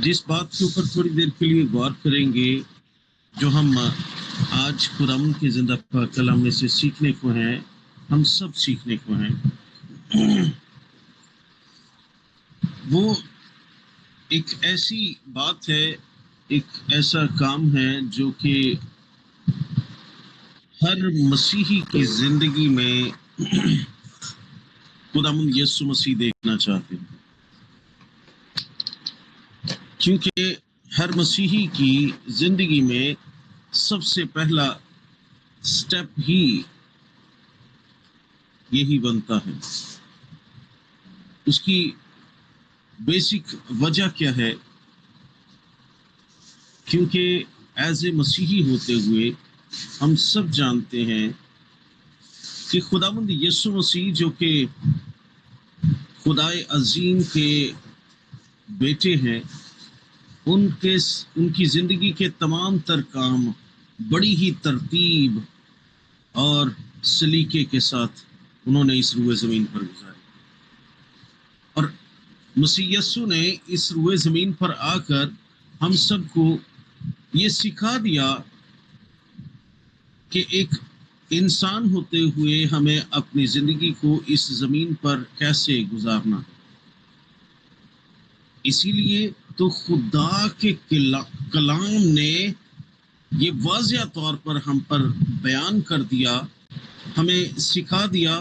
جس بات کے اوپر تھوڑی دیر کے لیے غور کریں گے، جو ہم آج خداوند کے زندہ پاک کلام میں سے سیکھنے کو ہیں، ہم سب سیکھنے کو ہیں، وہ ایک ایسی بات ہے، ایک ایسا کام ہے جو کہ ہر مسیحی کی زندگی میں خداوند یسوع مسیح دیکھنا چاہتے ہیں، کیونکہ ہر مسیحی کی زندگی میں سب سے پہلا سٹیپ ہی یہی بنتا ہے۔ اس کی بیسک وجہ کیا ہے؟ کیونکہ ایز اے مسیحی ہوتے ہوئے ہم سب جانتے ہیں کہ خداوند یسوع مسیح جو کہ خدائے عظیم کے بیٹے ہیں، ان کی زندگی کے تمام تر کام بڑی ہی ترتیب اور سلیقے کے ساتھ انہوں نے اس روئے زمین پر گزارے، اور مسیح یسوع نے اس روئے زمین پر آ کر ہم سب کو یہ سکھا دیا کہ ایک انسان ہوتے ہوئے ہمیں اپنی زندگی کو اس زمین پر کیسے گزارنا ہے۔ اسی لیے تو خدا کے کلام نے یہ واضح طور پر ہم پر بیان کر دیا، ہمیں سکھا دیا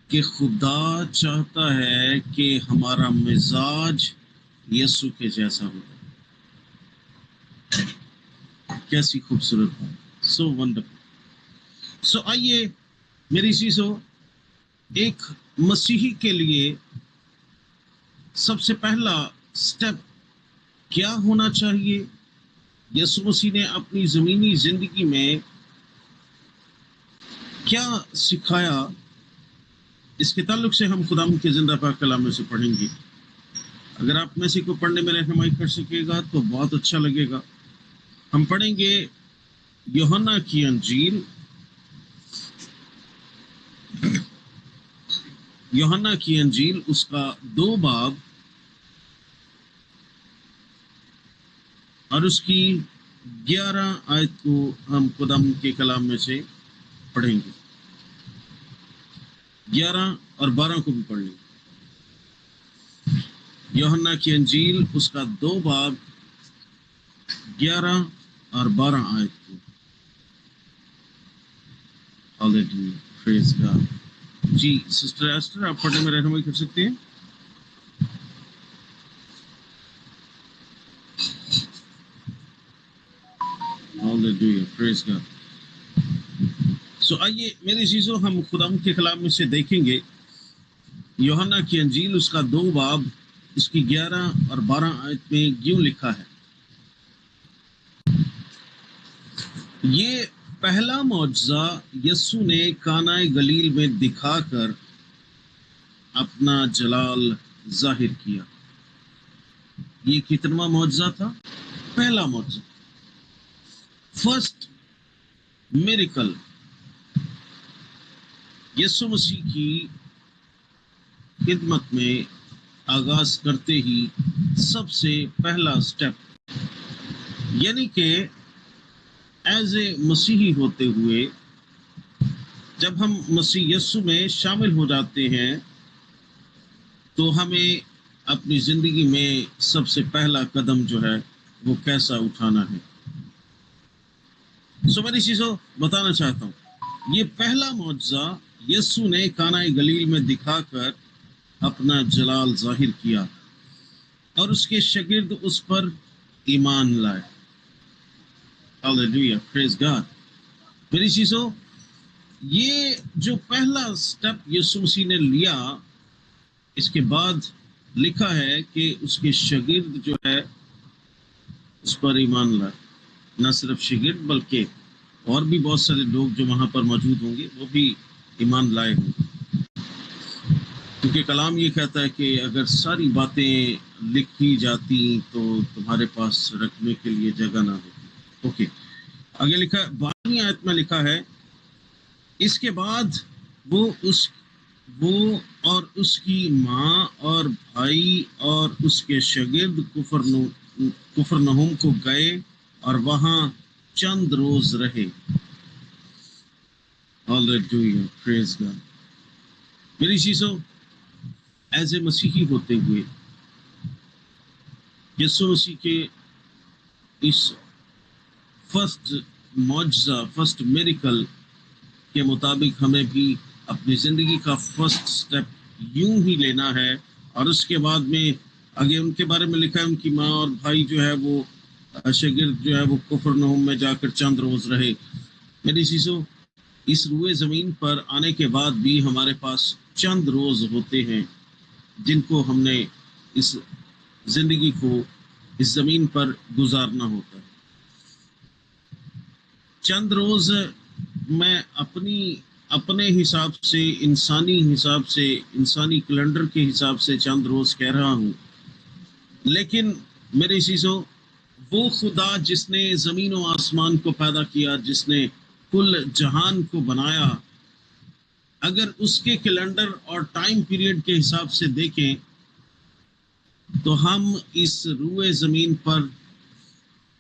کہ خدا چاہتا ہے کہ ہمارا مزاج یسوع کے جیسا ہو۔ کیسی خوبصورت بات، سو ونڈرفل۔ سو آئیے میری چیزوں، ایک مسیحی کے لیے سب سے پہلا سٹیپ کیا ہونا چاہیے؟ یسوع مسیح نے اپنی زمینی زندگی میں کیا سکھایا، اس کے تعلق سے ہم خداوند کے زندہ پاک کلام میں سے پڑھیں گے۔ اگر آپ میں سے کوئی پڑھنے میں رہنمائی کر سکے گا تو بہت اچھا لگے گا۔ ہم پڑھیں گے یوحنا کی انجیل، یوحنا کی انجیل اس کا 2 باب اور اس کی 11 آیت کو ہم خداوند کے کلام میں سے پڑھیں گے۔ 11 اور 12 کو بھی پڑھ لیں گے۔ یوحنا کی انجیل اس کا 2 باب 11 اور 12 آیت کو۔ Hallelujah, praise God۔ جی سسٹر ایسٹر، آپ پڑھنے میں رہنمائی کر سکتے ہیں؟ Hallelujah, praise God۔ سو آئیے میری چیزوں، ہم خداوند کے کلام میں سے دیکھیں گے یوحنا کی انجیل اس کا 2 باب اس کی 11 اور 12 آیت میں یوں لکھا ہے۔ یہ پہلا معجزہ یسوع نے کانہ گلیل میں دکھا کر اپنا جلال ظاہر کیا۔ یہ کتنا معجزہ تھا؟ پہلا معجزہ، فرسٹ میریکل۔ یسوع مسیح کی خدمت میں آغاز کرتے ہی سب سے پہلا سٹیپ، یعنی کہ ایز اے مسیحی ہوتے ہوئے جب ہم مسیح یسوع میں شامل ہو جاتے ہیں تو ہمیں اپنی زندگی میں سب سے پہلا قدم جو ہے وہ کیسا اٹھانا ہے۔ سو میری چیزوں بتانا چاہتا ہوں، یہ پہلا معجزہ یسوع نے کانہ گلیل میں دکھا کر اپنا جلال ظاہر کیا اور اس کے شاگرد اس پر ایمان لائے۔ ہاللیلویہ، پریز گاڈ۔ میری چیزوں، یہ جو پہلا سٹیپ یسوع مسیح نے لیا، اس کے بعد لکھا ہے کہ اس کے شاگرد جو ہے اس پر ایمان لائے۔ نہ صرف شاگرد بلکہ اور بھی بہت سارے لوگ جو وہاں پر موجود ہوں گے وہ بھی ایمان لائے ہوں گے، کیونکہ کلام یہ کہتا ہے کہ اگر ساری باتیں لکھی جاتی تو تمہارے پاس رکھنے کے لیے جگہ نہ ہوتی۔ اوکے، آگے لکھا 12ویں آیت میں لکھا ہے، اس کے بعد وہ اور اس کی ماں اور بھائی اور اس کے شاگرد کفرنہوم کو گئے اور وہاں چند روز رہے. Hallelujah, praise God. میری چیزوں، ایز اے مسیحی ہوتے ہوئے یسوع مسیح کے اس فرسٹ معجزہ، فرسٹ میریکل کے مطابق ہمیں بھی اپنی زندگی کا فرسٹ سٹیپ یوں ہی لینا ہے. اور اس کے بعد میں آگے ان کے بارے میں لکھا ہے، ان کی ماں اور بھائی جو ہے وہ شاگرد جو ہے وہ کفرنہوم میں جا کر چند روز رہے. میری چیزوں، اس روئے زمین پر آنے کے بعد بھی ہمارے پاس چند روز ہوتے ہیں جن کو ہم نے اس زندگی کو اس زمین پر گزارنا ہوتا ہے. چند روز میں اپنے حساب سے، انسانی کیلنڈر کے حساب سے چند روز کہہ رہا ہوں، لیکن میرے عزیزو، وہ خدا جس نے زمین و آسمان کو پیدا کیا، جس نے کل جہان کو بنایا، اگر اس کے کیلنڈر اور ٹائم پیریڈ کے حساب سے دیکھیں تو ہم اس روئے زمین پر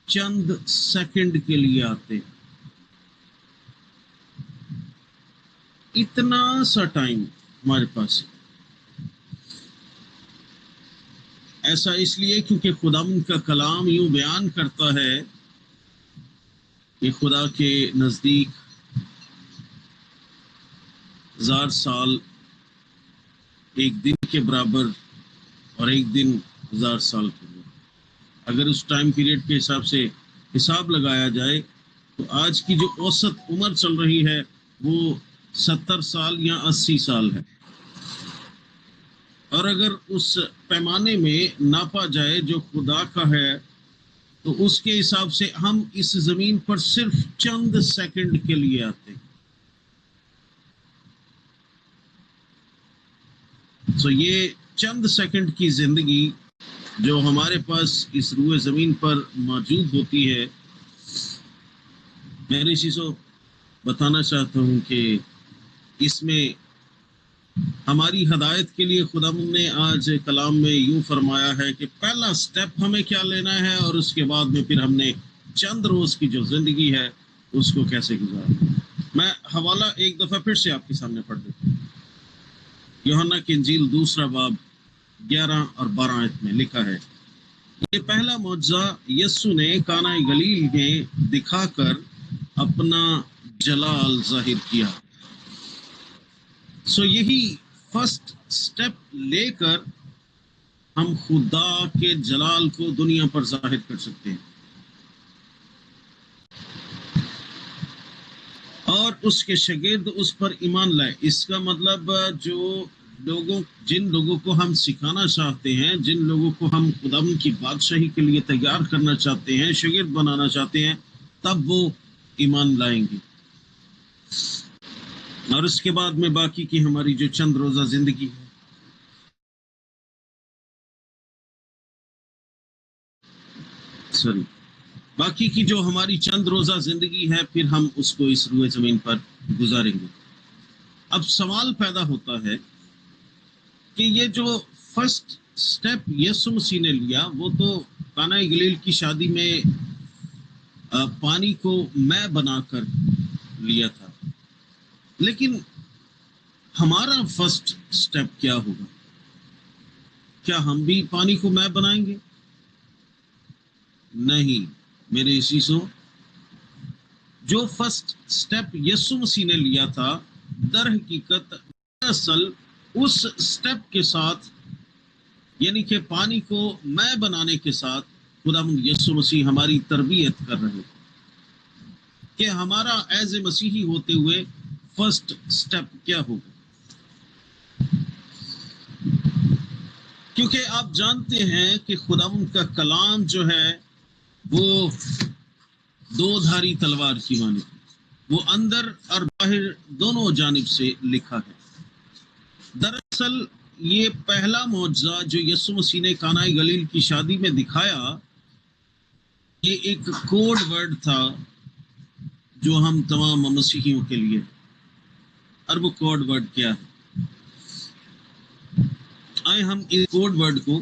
چند سیکنڈ کے لیے آتے. اتنا سا ٹائم ہمارے پاس. ایسا اس لیے کیونکہ خداوند کا کلام یوں بیان کرتا ہے کہ خدا کے نزدیک 1000 سال ایک دن کے برابر اور ایک دن 1000 سال کے برابر. اگر اس ٹائم پیریڈ کے حساب سے حساب لگایا جائے تو آج کی جو اوسط عمر چل رہی ہے وہ 70 سال یا 80 سال ہے. اور اگر اس پیمانے میں ناپا جائے جو خدا کا ہے تو اس کے حساب سے ہم اس زمین پر صرف چند سیکنڈ کے لیے آتے ہیں. تو یہ چند سیکنڈ کی زندگی جو ہمارے پاس اس روئے زمین پر موجود ہوتی ہے، میں نے چیزوں بتانا چاہتا ہوں کہ اس میں ہماری ہدایت کے لیے خداوند نے آج کلام میں یوں فرمایا ہے کہ پہلا سٹیپ ہمیں کیا لینا ہے، اور اس کے بعد میں پھر ہم نے چند روز کی جو زندگی ہے اس کو کیسے گزارنا. میں حوالہ ایک دفعہ پھر سے آپ کے سامنے پڑھ دیتا ہوں. یوحنا کی انجیل 2 باب 11 اور 12 آیت میں لکھا ہے، یہ پہلا معجزہ یسوع نے کانہ گلیل میں دکھا کر اپنا جلال ظاہر کیا. یہی فرسٹ سٹیپ لے کر ہم خدا کے جلال کو دنیا پر ظاہر کر سکتے ہیں. اور اس کے شاگرد اس پر ایمان لائے. اس کا مطلب جن لوگوں کو ہم سکھانا چاہتے ہیں، جن لوگوں کو ہم خداوند کی بادشاہی کے لیے تیار کرنا چاہتے ہیں، شاگرد بنانا چاہتے ہیں، تب وہ ایمان لائیں گے. اور اس کے بعد میں باقی کی ہماری جو چند روزہ زندگی ہے، باقی کی جو ہماری چند روزہ زندگی ہے، پھر ہم اس کو اس روئے زمین پر گزاریں گے. اب سوال پیدا ہوتا ہے کہ یہ جو فرسٹ سٹیپ یسوع مسیح نے لیا، وہ تو کانہ گلیل کی شادی میں پانی کو مے بنا کر لیا تھا، لیکن ہمارا فرسٹ سٹیپ کیا ہوگا؟ کیا ہم بھی پانی کو مے بنائیں گے؟ نہیں میرے عزیزوں، جو فرسٹ سٹیپ یسوع مسیح نے لیا تھا، در حقیقت دراصل اس سٹیپ کے ساتھ، یعنی کہ پانی کو مے بنانے کے ساتھ، خداوند یسوع مسیح ہماری تربیت کر رہے تھے کہ ہمارا ایز اے مسیحی ہوتے ہوئے فرسٹ سٹیپ کیا ہوگا. کیونکہ آپ جانتے ہیں کہ خداوند کا کلام جو ہے وہ 2 دھاری تلوار کی مانند، وہ اندر اور باہر دونوں جانب سے لکھا ہے. دراصل یہ پہلا معجزہ جو یسوع مسیح نے کانہ گلیل کی شادی میں دکھایا، یہ ایک کوڈ ورڈ تھا جو ہم تمام مسیحیوں کے لیے. اور وہ کوڈ ورڈ کیا ہے؟ آئے ہم اس کوڈ ورڈ کو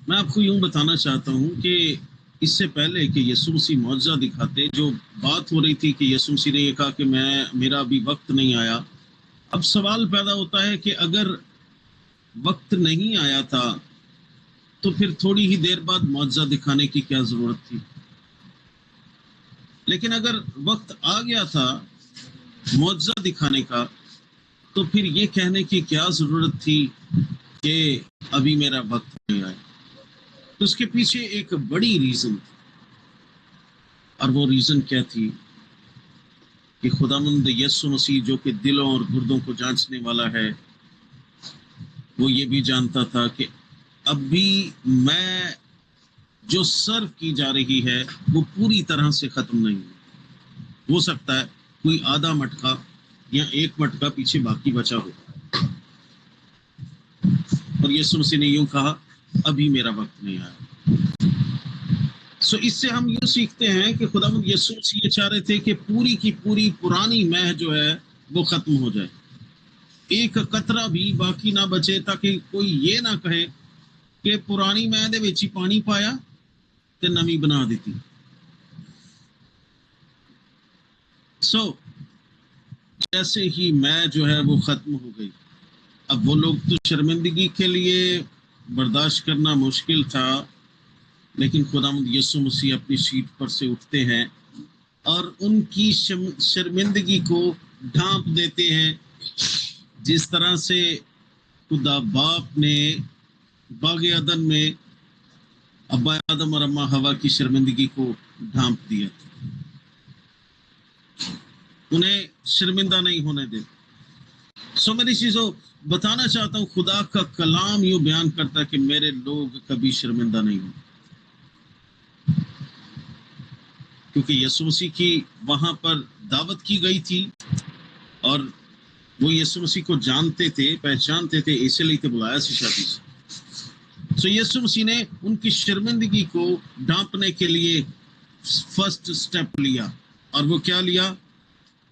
میں آپ کو یوں بتانا چاہتا ہوں کہ اس سے پہلے کہ یسوع مسیح معجزہ دکھاتے، جو بات ہو رہی تھی کہ یسوع مسیح نے یہ کہا کہ میرا ابھی وقت نہیں آیا، اب سوال پیدا ہوتا ہے کہ اگر وقت نہیں آیا تھا تو پھر تھوڑی ہی دیر بعد معجزہ دکھانے کی کیا ضرورت تھی؟ لیکن اگر وقت آ گیا تھا معجزہ دکھانے کا تو پھر یہ کہنے کی کیا ضرورت تھی کہ ابھی میرا وقت نہیں آیا؟ تو اس کے پیچھے ایک بڑی ریزن تھی، اور وہ ریزن کیا تھی کہ خداوند یسوع مسیح جو کہ دلوں اور گردوں کو جانچنے والا ہے، وہ یہ بھی جانتا تھا کہ اب بھی میں جو سرو کی جا رہی ہے وہ پوری طرح سے ختم نہیں ہو سکتا ہے کوئی آدھا مٹکا یا ایک مٹکا پیچھے باقی بچا ہو، اور یسوع مسیح نے یوں کہا ابھی میرا وقت نہیں آیا۔ اس سے ہم یوں سیکھتے ہیں کہ خداوند یسوع مسیح یہ چاہ رہے تھے کہ پوری کی پوری پرانی مہ جو ہے وہ ختم ہو جائے، ایک قطرہ بھی باقی نہ بچے، تاکہ کوئی یہ نہ کہے کہ پرانی مہ دے وچ ہی پانی پایا تے نمی بنا دیتی۔ جیسے ہی مہ جو ہے وہ ختم ہو گئی، اب وہ لوگ تو شرمندگی کے لیے برداشت کرنا مشکل تھا، لیکن خداوند یسوع مسیح اپنی سیٹ پر سے اٹھتے ہیں اور ان کی شرمندگی کو ڈھانپ دیتے ہیں، جس طرح سے خدا باپ نے باغ عدن میں ابا آدم اور اماں ہوا کی شرمندگی کو ڈھانپ دیا، انہیں شرمندہ نہیں ہونے دے۔ میری چیزوں بتانا چاہتا ہوں، خدا کا کلام یوں بیان کرتا ہے کہ میرے لوگ کبھی شرمندہ نہیں ہوں، کیونکہ یسوع مسیح کی وہاں پر دعوت کی گئی تھی اور وہ یسوع مسیح کو جانتے تھے، پہچانتے تھے، اسی لیے تو بلایا سی شادی سے۔ یسوع مسیح نے ان کی شرمندگی کو ڈھانپنے کے لیے فرسٹ سٹیپ لیا، اور وہ کیا لیا؟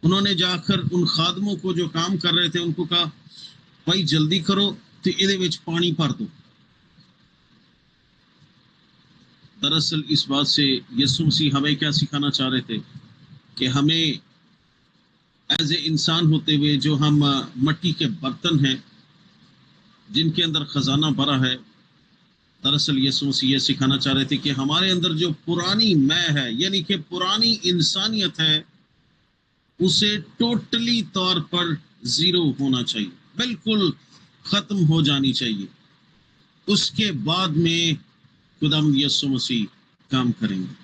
انہوں نے جا کر ان خادموں کو جو کام کر رہے تھے ان کو کہا بھائی جلدی کرو تو یہ پانی بھر دو۔ دراصل اس بات سے یسوع مسیح ہمیں کیا سکھانا چاہ رہے تھے کہ ہمیں ایز اے انسان ہوتے ہوئے جو ہم مٹی کے برتن ہیں جن کے اندر خزانہ بھرا ہے، دراصل یسوع مسیح یہ سکھانا چاہ رہے تھے کہ ہمارے اندر جو پرانی میں ہے، یعنی کہ پرانی انسانیت ہے، اسے ٹوٹلی طور پر زیرو ہونا چاہیے، بالکل ختم ہو جانی چاہیے۔ اس کے بعد میں خداوند یسوع مسیح کام کریں گے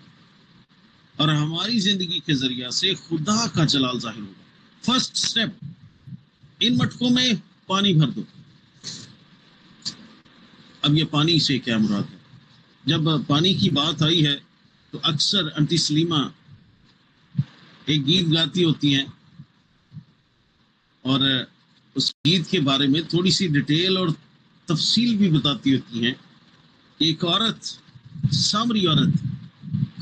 اور ہماری زندگی کے ذریعہ سے خدا کا جلال ظاہر ہوگا۔ فرسٹ سٹیپ، ان مٹکوں میں پانی بھر دو۔ اب یہ پانی سے کیا مراد ہے؟ جب پانی کی بات آئی ہے تو اکثر انٹی سلیمہ ایک گیت گاتی ہوتی ہیں اور اس گیت کے بارے میں تھوڑی سی ڈیٹیل اور تفصیل بھی بتاتی ہوتی ہیں۔ ایک عورت، سامری عورت،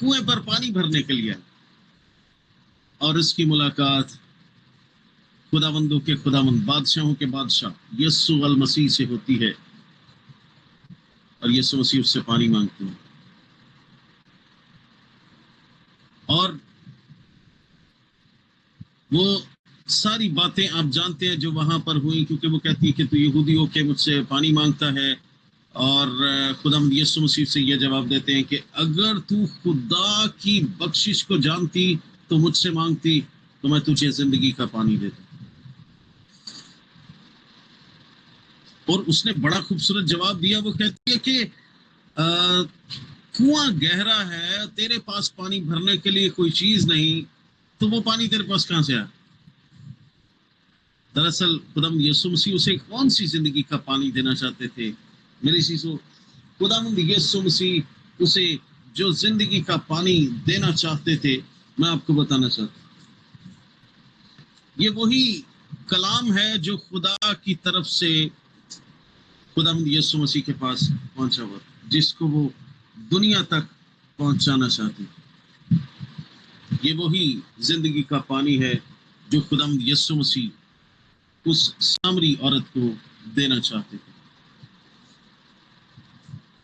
کنویں پر پانی بھرنے کے لیے اور اس کی ملاقات خداوندوں کے خداوند، بادشاہوں کے بادشاہ یسوع المسیح سے ہوتی ہے، اور یسوع مسیح اس سے پانی مانگتے ہیں۔ اور وہ ساری باتیں آپ جانتے ہیں جو وہاں پر ہوئی، کیونکہ وہ کہتی ہے کہ تو یہودی ہو کے مجھ سے پانی مانگتا ہے، اور خداوند یسوع مسیح سے یہ جواب دیتے ہیں کہ اگر تو خدا کی بخشش کو جانتی تو مجھ سے مانگتی تو میں تجھے زندگی کا پانی دیتا۔ اور اس نے بڑا خوبصورت جواب دیا، وہ کہتی ہے کہ کنواں گہرا ہے، تیرے پاس پانی بھرنے کے لیے کوئی چیز نہیں، تو وہ پانی تیرے پاس کہاں سے آیا؟ دراصل خداوند یسوع مسیح اسے کون سی زندگی کا پانی دینا چاہتے تھے؟ میری چیزوں، خداوند یسوع مسیح اسے جو زندگی کا پانی دینا چاہتے تھے، میں آپ کو بتانا چاہتا ہوں، یہ وہی کلام ہے جو خدا کی طرف سے خداوند یسوع مسیح کے پاس پہنچا ہوا، جس کو وہ دنیا تک پہنچانا چاہتے ہیں۔ یہ وہی زندگی کا پانی ہے جو خداوند یسوع مسیح اس سامری عورت کو دینا چاہتے تھے۔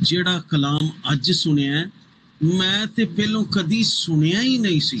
ਜਿਹੜਾ ਕਲਾਮ ਅੱਜ ਸੁਣਿਆ ਮੈਂ ਤੇ ਪਹਿਲੋਂ ਕਦੀ ਸੁਣਿਆ ਹੀ ਨਹੀਂ ਸੀ।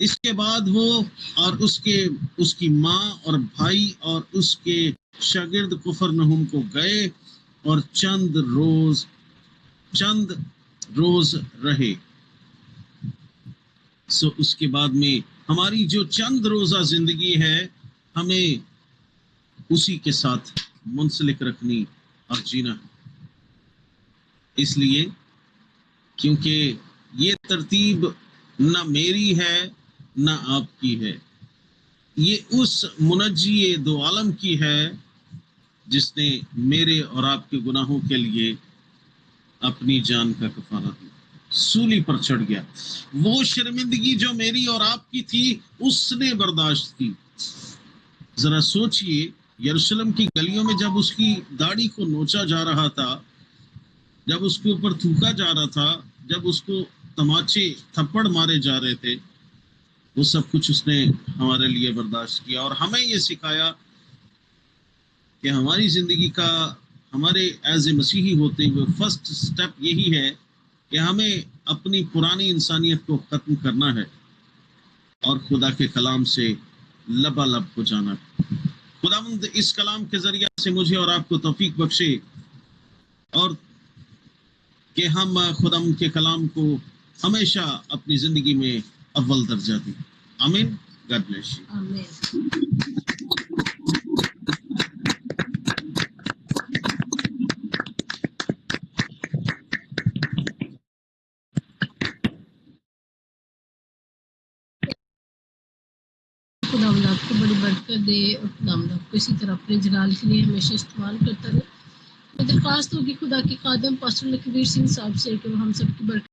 اس کے بعد وہ اور اس کی ماں اور بھائی اور اس کے شاگرد کفرنہوم کو گئے اور چند روز رہے. اس کے بعد میں ہماری جو چند روزہ زندگی ہے ہمیں اسی کے ساتھ منسلک رکھنی اور جینا ہے. اس لیے کیونکہ یہ ترتیب نہ میری ہے نہ آپ کی ہے، یہ اس منجی دو عالم کی ہے جس نے میرے اور آپ کے گناہوں کے لیے اپنی جان کا کفارہ دیا، سولی پر چڑھ گیا. وہ شرمندگی جو میری اور آپ کی تھی اس نے برداشت کی. ذرا سوچئے، یروشلم کی گلیوں میں جب اس کی داڑھی کو نوچا جا رہا تھا، جب اس کے اوپر تھوکا جا رہا تھا، جب اس کو تماچے تھپڑ مارے جا رہے تھے، وہ سب کچھ اس نے ہمارے لیے برداشت کیا اور ہمیں یہ سکھایا کہ ہماری زندگی کا ہمارے ایز اے مسیحی ہوتے ہوئے فرسٹ سٹیپ یہی ہے کہ ہمیں اپنی پرانی انسانیت کو ختم کرنا ہے اور خدا کے کلام سے لبالب ہو جانا ہے. خداوند اس کلام کے ذریعے سے مجھے اور آپ کو توفیق بخشے اور کہ ہم خداوند کے کلام کو ہمیشہ اپنی زندگی میں اول درجہ دیں. آمین. God bless you. آمین. خداوند آپ کو بڑی برکت دے اور خداوند آپ کو اسی طرح اپنے جلال کے لیے ہمیشہ استعمال کرتا رہے. میں درخواست ہوگی خدا کے خادم پاسٹر لکھویر سنگھ صاحب سے کہ وہ ہم سب کی برکت